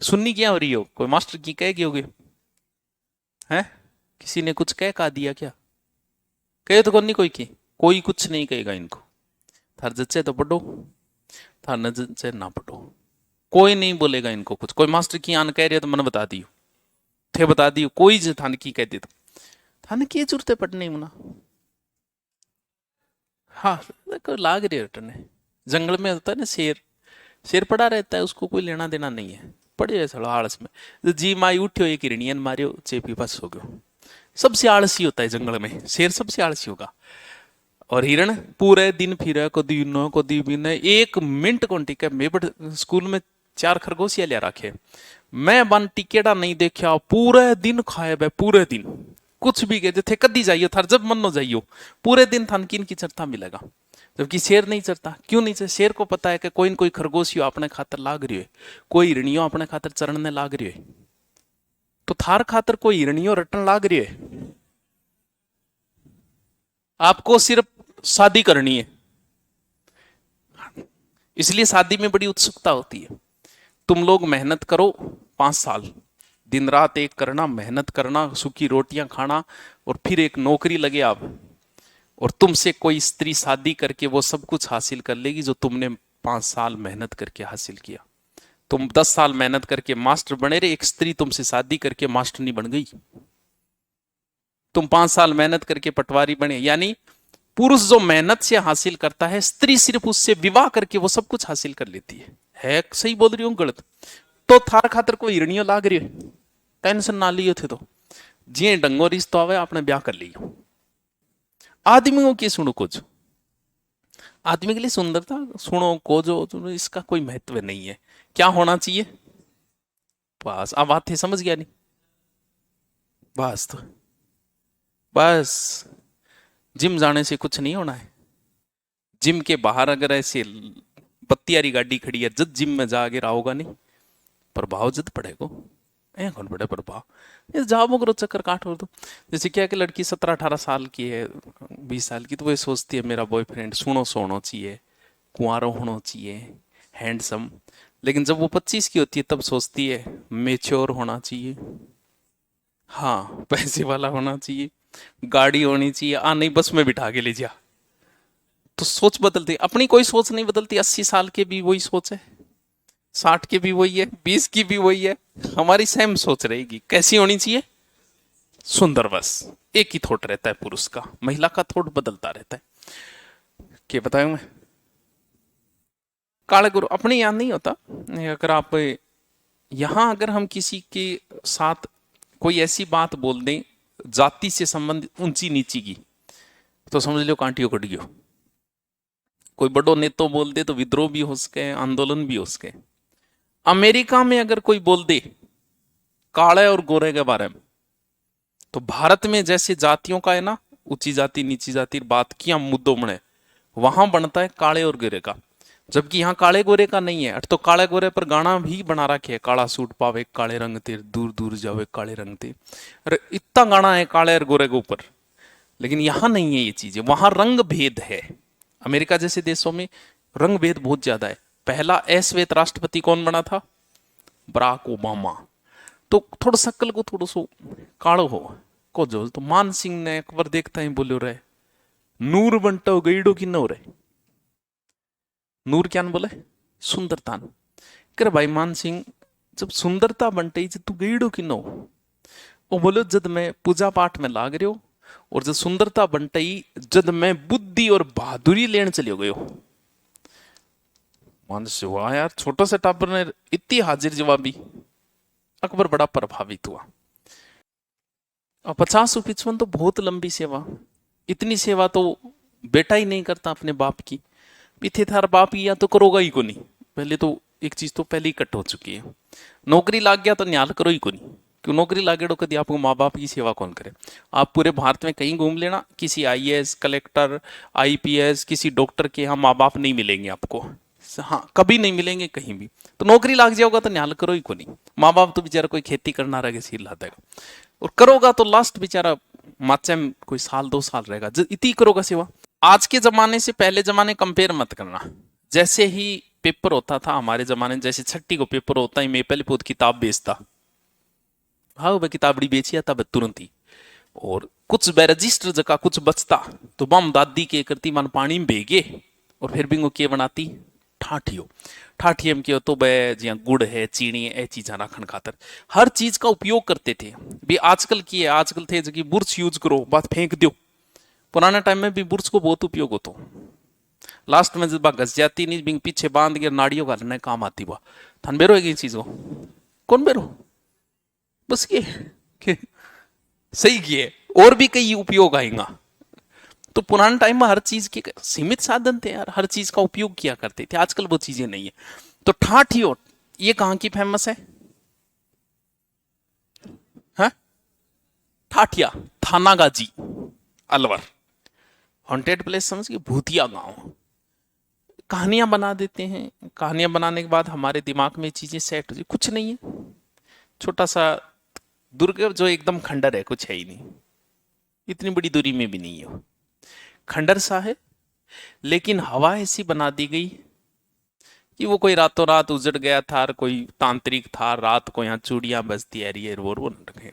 सुननी क्या हो रही हो? कोई मास्टर की कह गए होगे? हैं? किसी ने कुछ कह का दिया क्या? कहे तो कौन नहीं कोई की। कोई कुछ नहीं कहेगा इनको। थार जच्चे तो पढ़ो, थार न जच्चे ना पढ़ो। कोई नहीं बोलेगा इनको कुछ। कोई मास्टर की आन कह रही है तो मन बता दियो, थे बता दियो। कोई जो थान की कहते तो थाने की जरूरत है पढ़ने मुना। हाँ, देखो लाग रही रटने। जंगल में होता है ना शेर, शेर पड़ा रहता है, उसको कोई लेना देना नहीं है। पड़े है थोड़ा आलस में। तो जी माई उठ्यो एक हिरणियन मारियो चेपी पास हो गयो। सबसे आलसी होता है जंगल में शेर, सबसे आलसी होगा। और हिरण पूरे दिन फिरे, कदी न कदी भी न, एक मिनट कौन टिके। मैं बट स्कूल में चार खरगोशिया लिया रखे, मैं बन टिकेड़ा नहीं देखा। पूरे दिन खाए बे, पूरे दिन कुछ भी कहे थे कदी जाइयो थार जब मन हो जाइयो। पूरे दिन थान किन की चरता मिलेगा। जबकि शेर नहीं चरता। क्यों नहीं चरता? शेर को पता है कि कोई न कोई खरगोशियो अपने खातर लाग रही है, कोई हिरणियों अपने खातर चरणने लाग रही है। तो थार खातर कोई हिरणियों रटन लाग रही है। आपको सिर्फ शादी करनी है, इसलिए शादी में बड़ी उत्सुकता होती है। तुम लोग मेहनत करो 5 साल, दिन रात एक करना, मेहनत करना, सूखी रोटियां खाना, और फिर एक नौकरी लगे आप, और तुमसे कोई स्त्री शादी करके वो सब कुछ हासिल कर लेगी जो तुमने 5 साल मेहनत करके हासिल किया। तुम 10 साल मेहनत करके मास्टर बने रहे, एक स्त्री तुमसे शादी करके मास्टर नहीं बन गई। तुम 5 साल मेहनत करके पटवारी बने, यानी पुरुष जो मेहनत से हासिल करता है, स्त्री सिर्फ उससे विवाह करके वो सब कुछ हासिल कर लेती है। सही बोल रही हूँ गलत? तो थार खातर कोई हिरणियों लाग रही है, टेंशन ना लियो थे तो जी डंगो रिश्तो आवे आपने ब्याह कर लियो। आदमियों की सुनो कुछ, आदमी के लिए सुंदरता सुनो को जो इसका कोई महत्व नहीं है। क्या होना चाहिए? बस अब बात थे, समझ गया नहीं? बस तो बस, जिम जाने से कुछ नहीं होना है। जिम के बाहर अगर ऐसे बत्ती वाली गाड़ी खड़ी है, जब जिम में जाके रहोगा नहीं, प्रभाव जद पड़ेगा। ए कौन पड़े प्रभाव? ये जाओ करो चक्कर काटो तो। जैसे क्या कि लड़की 17-18 साल की है, 20 साल की, तो वो सोचती है मेरा बॉयफ्रेंड सुनो सोनो चाहिए, कुंवारो होना चाहिए, हैंडसम। लेकिन जब वो 25 की होती है तब सोचती है मेच्योर होना चाहिए, हाँ पैसे वाला होना चाहिए, गाड़ी होनी चाहिए, नहीं बस में बिठा के ले जा। तो सोच बदलती, अपनी कोई सोच नहीं बदलती। 80 साल के भी वही सोच है, 60 के भी वही है, 20 की भी वही है। हमारी सेम सोच रहेगी। कैसी होनी चाहिए? सुंदर। बस एक ही थॉट रहता है पुरुष का, महिला का थॉट बदलता रहता है। क्या बताऊं मैं? काले गुरु अपने यहाँ नहीं होता। अगर आप यहां, अगर हम किसी के साथ कोई ऐसी बात बोल दें जाति से संबंधित ऊंची नीची की, तो समझ लो कांटियो कट गयो। कोई बड़ो नेतो बोल दे तो विद्रोह भी हो सके, आंदोलन भी हो सके। अमेरिका में अगर कोई बोल दे काले और गोरे के बारे में, तो भारत में जैसे जातियों का है ना, ऊंची जाति नीची जाति बात किया मुद्दों में, वहां बनता है काले और गोरे का। जबकि यहाँ काले गोरे का नहीं है। अट तो काले गोरे पर गाना भी बना रखे है, काला सूट पावे काले रंग ते, दूर दूर जावे काले रंग ते। अरे इतना गाना है काले और गोरे के ऊपर। लेकिन यहाँ नहीं है ये चीजें, वहां रंग भेद है। अमेरिका जैसे देशों में रंग भेद बहुत ज्यादा है। पहला अश्वेत राष्ट्रपति कौन बना था? Barack Obama. तो थोड़ा शक्ल को थोड़ा सो काड़ो हो को जो, तो मान सिंह ने अकबर देखता ही बोलो रहे नूर बंटो गईडो की न हो रहे। नूर क्या न बोले? सुंदरता। कर भाई मान सिंह, जब सुंदरता बंटे तू गईडो की नो, वो बोलो जद मैं पूजा पाठ में लाग रहे हो, और जब सुंदरता बंटई जद मैं बुद्धि और बहादुरी लेने चले गए हो। मान से वाह यार, छोटा सा टाबर ने इतनी हाजिर जवाबी। अकबर बड़ा प्रभावित हुआ। और 50-55 तो बहुत लंबी सेवा। इतनी सेवा तो बेटा ही नहीं करता अपने बाप की। पीछे थार बाप या तो करोगा ही को नहीं। पहले तो एक चीज तो पहले ही कट हो चुकी है। नौकरी लाग गया तो न्याल करो ही को नहीं। क्यों नौकरी लागे तो कभी आपको माँ बाप की सेवा कौन करे? आप पूरे भारत में कहीं घूम लेना, किसी आईएएस कलेक्टर आईपीएस किसी डॉक्टर के यहाँ माँ बाप नहीं मिलेंगे आपको। हाँ, कभी नहीं मिलेंगे कहीं भी। तो नौकरी लाग जाओगा तो न्याल करो ही को नहीं। माँ बाप तो बेचारा कोई खेती करना रह सिर ला देगा, और करोगा तो लास्ट बेचारा माचे में कोई 1-2 साल रहेगा। इतनी करोगा सेवा। आज के जमाने से पहले जमाने कंपेयर मत करना। जैसे ही पेपर होता था हमारे जमाने में, जैसे छठी को पेपर होता है, मैं पहले खुद किताब बेचता, हाँ वह किताबड़ी बेचिया तब तुरंत ही। और कुछ रजिस्टर जगह कुछ बचता तो बम दादी के करती मन पानी में भेगे, और फिर बिंगो के बनाती ठाठियो। ठाठी हम क्यों तो वह जिया गुड़ है चीनी है ए चीजा रखन खातर हर चीज का उपयोग करते थे। भी आजकल की है, आजकल थे जो कि बुर्श यूज करो बात फेंक दो, पुराने टाइम में भी बुर्श को बहुत उपयोग होता। लास्ट में जब घस जाती नहीं बिंग पीछे बांध के नाड़ियों घालने काम आती वह थन बेरो है चीज को कौन बेरो बस के सही किए, और भी कई उपयोग आएगा। तो पुराने टाइम में हर चीज के सीमित साधन थे यार, हर चीज का उपयोग किया करते थे, आजकल वो चीजें नहीं है। तो ठाठियो ये कहां की फेमस है? हाँ? ठाठिया थानागाजी अलवर, हॉन्टेड प्लेस समझ के भूतिया गांव। कहानियां बना देते हैं, कहानियां बनाने के बाद हमारे दिमाग में चीजें सेट हो जाए, कुछ नहीं है। छोटा सा दुर्ग जो एकदम खंडर है, कुछ है ही नहीं, इतनी बड़ी दूरी में भी नहीं है, खंडर सा है। लेकिन हवा ऐसी बना दी गई कि वो कोई रातों रात उजड़ गया था, और कोई तांत्रिक था रात को यहाँ चूड़ियां बजती है ये वो रखे,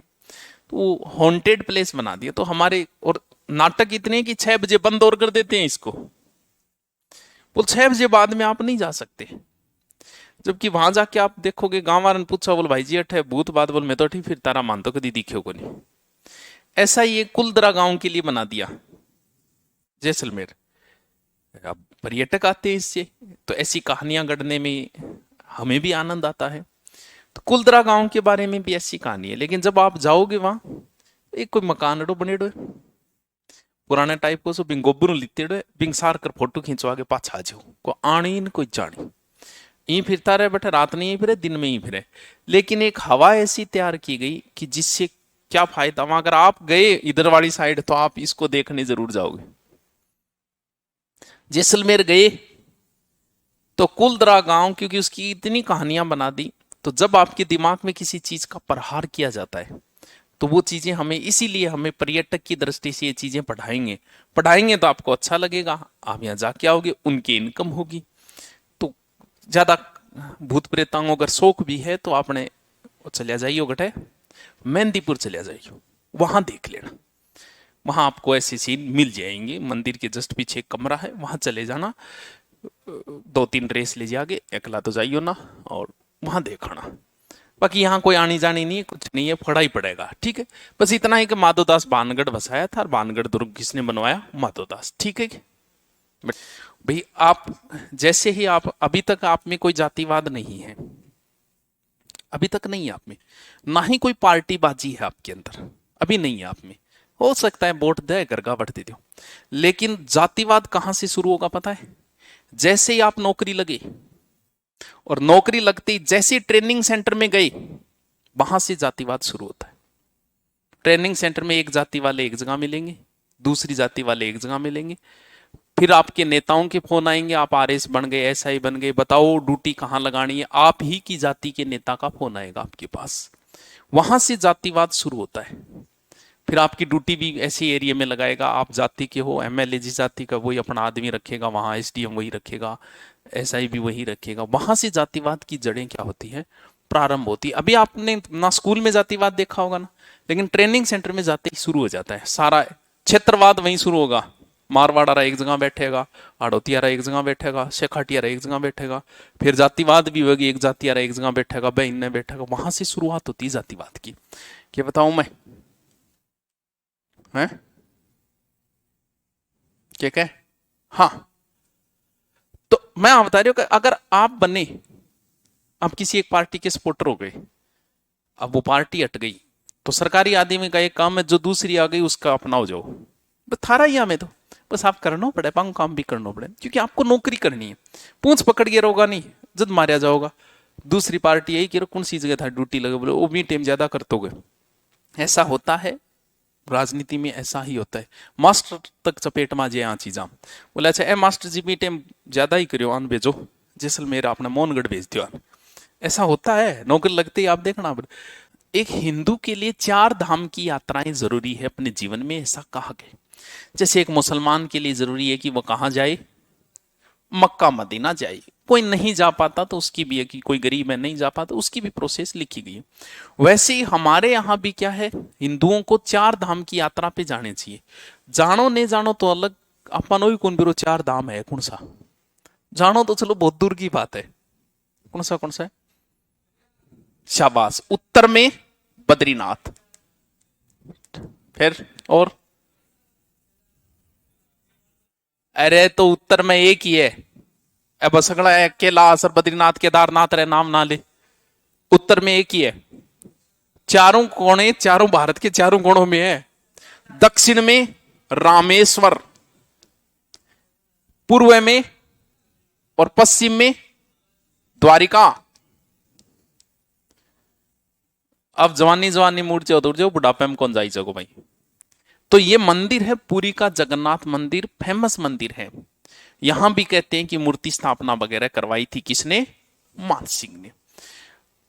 तो हॉन्टेड प्लेस बना दिया। तो हमारे और नाटक इतने कि 6 बजे बंद और कर देते हैं इसको, बोल 6 बजे बाद में आप नहीं जा सकते। जबकि वहां जाके आप देखोगे, गांव वाले ने पूछा बोल भाई जी अठ है भूत बात, बोल मैं तो ठीक फिर तारा मान तो कभी दिखे को नहीं। ऐसा ये कुलदरा गांव के लिए बना दिया जैसलमेर। अब पर्यटक आते हैं इससे, तो ऐसी कहानियां गढ़ने में हमें भी आनंद आता है। तो कुलदरा गांव के बारे में भी ऐसी कहानी है। लेकिन जब आप जाओगे वहां, एक कोई मकान अड़ो बनेड़ो पुराने टाइप को, सो बिंग गोबर लितेड़ो बिंग सार कर फोटो खींचवा के पाछा आ जाओ, को आनी न कोई जानी, यहीं फिरता रहे बैठे, रात में ही फिरे दिन में ही फिरे। लेकिन एक हवा ऐसी तैयार की गई कि जिससे क्या फायदा, वहां अगर आप गए इधर वाली साइड तो आप इसको देखने जरूर जाओगे। जैसलमेर गए तो कुलदरा गांव, क्योंकि उसकी इतनी कहानियां बना दी, तो जब आपके दिमाग में किसी चीज का प्रहार किया जाता है तो वो चीजें हमें, इसीलिए हमें पर्यटक की दृष्टि से ये चीजें पढ़ाएंगे तो आपको अच्छा लगेगा, आप यहाँ जाके आओगे, उनकी इनकम होगी। तो ज्यादा भूत प्रेतांगों अगर शौक भी है तो आपने चलिया जाइयो गटे मेहंदीपुर चलिया जाइयो, वहां देख लेना, वहां आपको ऐसे सीन मिल जाएंगे। मंदिर के जस्ट पीछे एक कमरा है, वहां चले जाना, 2-3 ड्रेस ले जाके, अकेला तो जाइयो ना, और वहां देखना। बाकी यहाँ कोई आनी जानी नहीं है, कुछ नहीं है, पढ़ा ही पड़ेगा, ठीक है। बस इतना ही कि माधोदास भानगढ़ बसाया था, और भानगढ़ दुर्ग किसने बनवाया? माधोदास, ठीक है। भाई आप जैसे ही आप, अभी तक आप में कोई जातिवाद नहीं है, अभी तक नहीं है आप में, ना ही कोई पार्टीबाजी है आपके अंदर, अभी नहीं है आप में। हो सकता है वोट दे गरगा बढ़ दे दो, लेकिन जातिवाद कहां से शुरू होगा पता है? जैसे ही आप नौकरी लगे, और नौकरी लगते ही जैसे ट्रेनिंग सेंटर में गए, वहां से जातिवाद शुरू होता है। ट्रेनिंग सेंटर में एक जाति वाले एक जगह मिलेंगे, दूसरी जाति वाले एक जगह मिलेंगे, फिर आपके नेताओं के फोन आएंगे, आप आरएस बन गए, एसआई बन गए, बताओ ड्यूटी कहां लगानी है, आप ही की जाति के नेता का फोन आएगा आपके पास। वहां से जातिवाद शुरू होता है। फिर आपकी ड्यूटी भी ऐसे एरिया में लगाएगा, आप जाति के हो, एमएलए जिस जाति का वही अपना आदमी रखेगा, वहां एसडीएम वही रखेगा, एसआई भी वही रखेगा। वहां से जातिवाद की जड़ें क्या होती है? प्रारंभ होती है। अभी आपने ना स्कूल में जातिवाद देखा होगा ना, लेकिन ट्रेनिंग सेंटर में जाते ही शुरू हो जाता है सारा क्षेत्रवाद, वहीं शुरू होगा। मारवाड़ा एक जगह बैठेगा, आड़ोतियारा एक जगह बैठेगा, शेखाटियारा एक जगह बैठेगा, फिर जातिवाद भी होगी, एक जातियारा एक जगह बैठेगा, बहन ने बैठेगा। वहां से शुरुआत होती है जातिवाद की। क्या बताऊं मैं? हैं? क्या क्या? हाँ, तो मैं आप बता रही हूं कि अगर आप बने, आप किसी एक पार्टी के सपोर्टर हो गए, अब वो पार्टी हट गई, तो सरकारी आदमी का एक काम है, जो दूसरी आ गई उसका अपनाओ जाओ, बस थारा ही हमें तो बस आप करना पड़े, पांग काम भी करना पड़े, क्योंकि आपको नौकरी करनी है। पूंछ पकड़ के रहोगा नहीं, जद मारा जाओगा। दूसरी पार्टी यही कह कौन सी जगह था ड्यूटी लगे, बोले वो भी टाइम ज्यादा करतोगे। ऐसा होता है राजनीति में, ऐसा ही होता है। मास्टर तक चपेट में जे चीजा बोले, अच्छा ए मास्टर जी भी टाइम ज्यादा ही करियो, आन भेजो जैसलमेर आपने मोहनगढ़ भेज दियो। ऐसा होता है, नौकरी लगते ही आप देखना। एक हिंदू के लिए 4 धाम की यात्राएं जरूरी है अपने जीवन में, ऐसा कहा गया। जैसे एक मुसलमान के लिए जरूरी है कि वह कहां जाए? मक्का मदीना जाए। कोई नहीं जा पाता तो उसकी भी है, कि कोई गरीब है नहीं जा पाता उसकी भी प्रोसेस लिखी गई है। वैसे ही हमारे यहाँ भी क्या है, हिंदुओं को 4 धाम की यात्रा पे जाने चाहिए। जानो नहीं जानो तो अलग, अपन ही कौन बिरो 4 धाम है कौन सा, जानो तो चलो बहुत दूर की बात है, कौन सा है? शाबाश, उत्तर में बद्रीनाथ, फिर और, अरे तो उत्तर में एक ही है, अब सगड़ा है कैलाश और बद्रीनाथ केदारनाथ रे नाम ना ले, उत्तर में एक ही है। चारों कोने, चारों भारत के चारों कोणों में है। दक्षिण में रामेश्वर, पूर्व में और पश्चिम में द्वारिका। अब जवानी जवानी मूड जाओ दूर जाओ, बुढ़ापे में कौन जाई सको भाई। तो ये मंदिर है पुरी का जगन्नाथ मंदिर, फेमस मंदिर है। यहां भी कहते हैं कि मूर्ति स्थापना वगैरह करवाई थी किसने, मान सिंह ने।